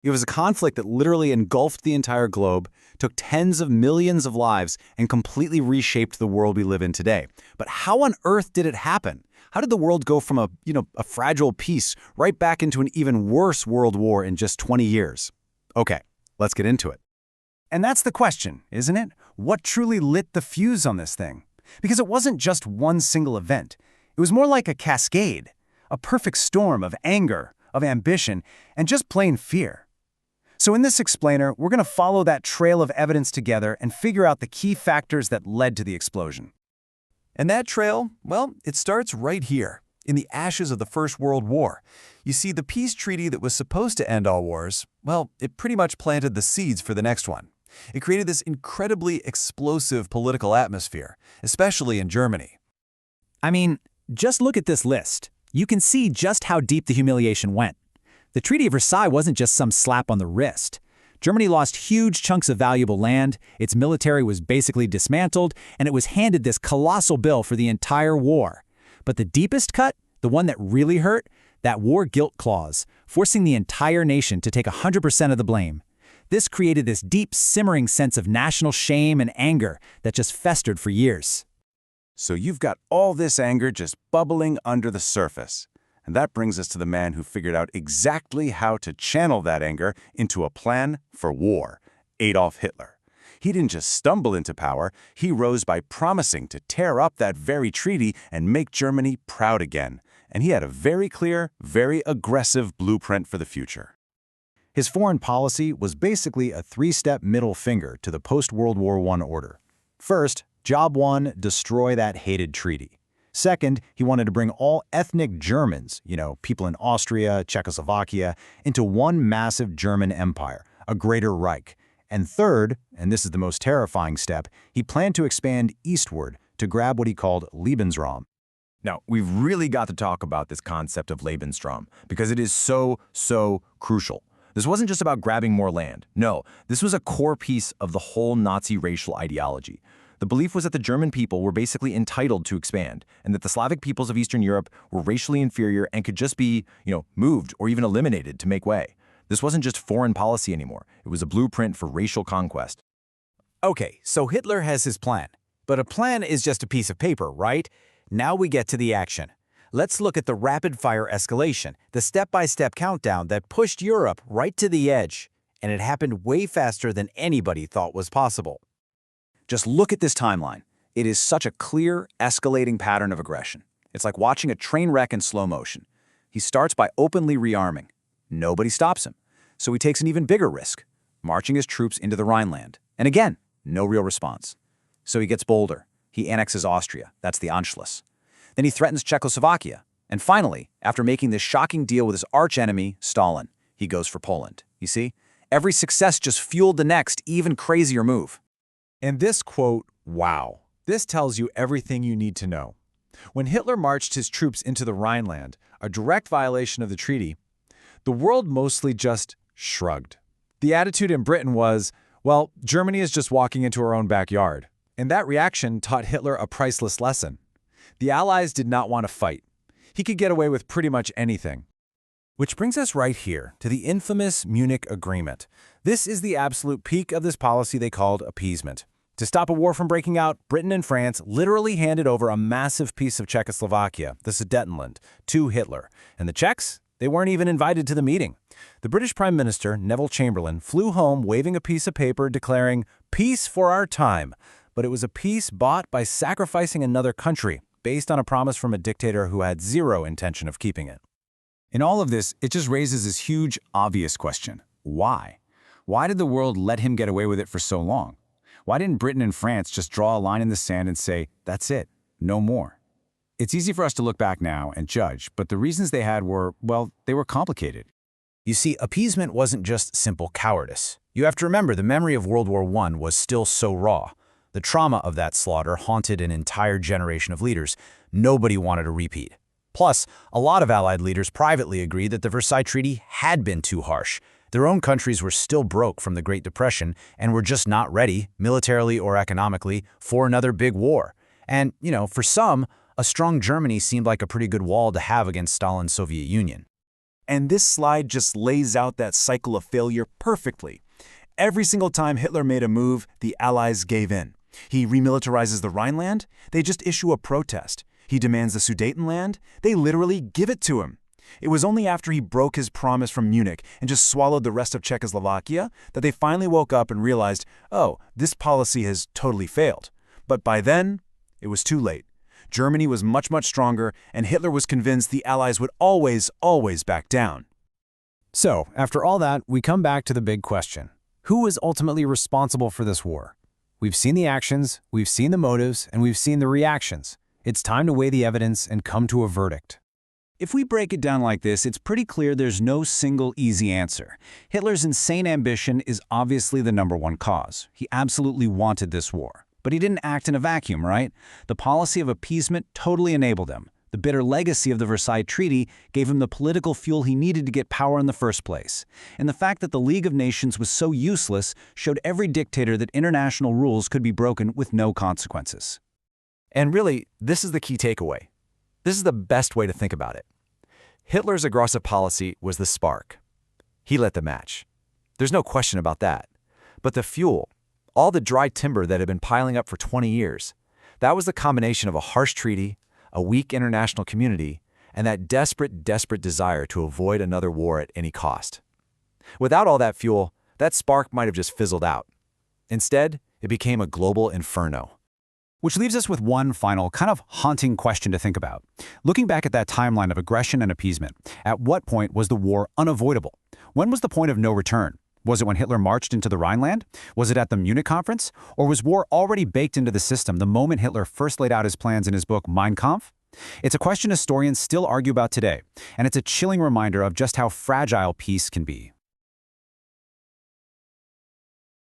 It was a conflict that literally engulfed the entire globe, took tens of millions of lives, and completely reshaped the world we live in today. But how on earth did it happen? How did the world go from a fragile peace right back into an even worse world war in just 20 years? Okay, let's get into it. And that's the question, isn't it? What truly lit the fuse on this thing? Because it wasn't just one single event. It was more like a cascade, a perfect storm of anger, of ambition, and just plain fear. So in this explainer, we're going to follow that trail of evidence together and figure out the key factors that led to the explosion. And that trail, well, it starts right here, in the ashes of the First World War. You see, the peace treaty that was supposed to end all wars, well, it pretty much planted the seeds for the next one. It created this incredibly explosive political atmosphere, especially in Germany. I mean, just look at this list. You can see just how deep the humiliation went. The Treaty of Versailles wasn't just some slap on the wrist. Germany lost huge chunks of valuable land, its military was basically dismantled, and it was handed this colossal bill for the entire war. But the deepest cut, the one that really hurt, that war guilt clause, forcing the entire nation to take 100% of the blame. This created this deep, simmering sense of national shame and anger that just festered for years. So you've got all this anger just bubbling under the surface. And that brings us to the man who figured out exactly how to channel that anger into a plan for war, Adolf Hitler. He didn't just stumble into power, he rose by promising to tear up that very treaty and make Germany proud again. And he had a very clear, very aggressive blueprint for the future. His foreign policy was basically a three-step middle finger to the post-World War I order. First, job one, destroy that hated treaty. Second, he wanted to bring all ethnic Germans, people in Austria, Czechoslovakia, into one massive German empire, a greater Reich. And third, and this is the most terrifying step, he planned to expand eastward to grab what he called Lebensraum. Now, we've really got to talk about this concept of Lebensraum, because it is so crucial. This wasn't just about grabbing more land. No, this was a core piece of the whole Nazi racial ideology. The belief was that the German people were basically entitled to expand, and that the Slavic peoples of Eastern Europe were racially inferior and could just be, moved or even eliminated to make way. This wasn't just foreign policy anymore. It was a blueprint for racial conquest. Okay, so Hitler has his plan. But a plan is just a piece of paper, right? Now we get to the action. Let's look at the rapid-fire escalation, the step-by-step countdown that pushed Europe right to the edge. And it happened way faster than anybody thought was possible. Just look at this timeline. It is such a clear, escalating pattern of aggression. It's like watching a train wreck in slow motion. He starts by openly rearming. Nobody stops him. So he takes an even bigger risk, marching his troops into the Rhineland. And again, no real response. So he gets bolder. He annexes Austria. That's the Anschluss. Then he threatens Czechoslovakia. And finally, after making this shocking deal with his archenemy, Stalin, he goes for Poland. You see? Every success just fueled the next, even crazier move. And this quote, wow, this tells you everything you need to know. When Hitler marched his troops into the Rhineland, a direct violation of the treaty, the world mostly just shrugged. The attitude in Britain was, well, Germany is just walking into her own backyard. And that reaction taught Hitler a priceless lesson. The Allies did not want to fight. He could get away with pretty much anything. Which brings us right here to the infamous Munich Agreement. This is the absolute peak of this policy they called appeasement. To stop a war from breaking out, Britain and France literally handed over a massive piece of Czechoslovakia, the Sudetenland, to Hitler. And the Czechs? They weren't even invited to the meeting. The British Prime Minister, Neville Chamberlain, flew home waving a piece of paper declaring, "Peace for our time." But it was a peace bought by sacrificing another country, based on a promise from a dictator who had zero intention of keeping it. In all of this, it just raises this huge, obvious question. Why? Why did the world let him get away with it for so long? Why didn't Britain and France just draw a line in the sand and say, that's it, no more? It's easy for us to look back now and judge, but the reasons they had were, well, they were complicated. You see, appeasement wasn't just simple cowardice. You have to remember the memory of World War I was still so raw. The trauma of that slaughter haunted an entire generation of leaders. Nobody wanted a repeat. Plus, a lot of Allied leaders privately agreed that the Versailles Treaty had been too harsh. Their own countries were still broke from the Great Depression and were just not ready, militarily or economically, for another big war. And, for some, a strong Germany seemed like a pretty good wall to have against Stalin's Soviet Union. And this slide just lays out that cycle of failure perfectly. Every single time Hitler made a move, the Allies gave in. He remilitarizes the Rhineland, they just issue a protest. He demands the Sudetenland, they literally give it to him. It was only after he broke his promise from Munich and just swallowed the rest of Czechoslovakia that they finally woke up and realized, oh, this policy has totally failed. But by then, it was too late. Germany was much, much stronger, and Hitler was convinced the Allies would always, always back down. So, after all that, we come back to the big question. Who was ultimately responsible for this war? We've seen the actions, we've seen the motives, and we've seen the reactions. It's time to weigh the evidence and come to a verdict. If we break it down like this, it's pretty clear there's no single easy answer. Hitler's insane ambition is obviously the #1 cause. He absolutely wanted this war. But he didn't act in a vacuum, right? The policy of appeasement totally enabled him. The bitter legacy of the Versailles Treaty gave him the political fuel he needed to get power in the first place. And the fact that the League of Nations was so useless showed every dictator that international rules could be broken with no consequences. And really, this is the key takeaway. This is the best way to think about it. Hitler's aggressive policy was the spark. He lit the match. There's no question about that. But the fuel, all the dry timber that had been piling up for 20 years, that was the combination of a harsh treaty, a weak international community, and that desperate, desperate desire to avoid another war at any cost. Without all that fuel, that spark might have just fizzled out. Instead, it became a global inferno. Which leaves us with one final, kind of haunting question to think about. Looking back at that timeline of aggression and appeasement, at what point was the war unavoidable? When was the point of no return? Was it when Hitler marched into the Rhineland? Was it at the Munich conference? Or was war already baked into the system the moment Hitler first laid out his plans in his book Mein Kampf? It's a question historians still argue about today, and it's a chilling reminder of just how fragile peace can be.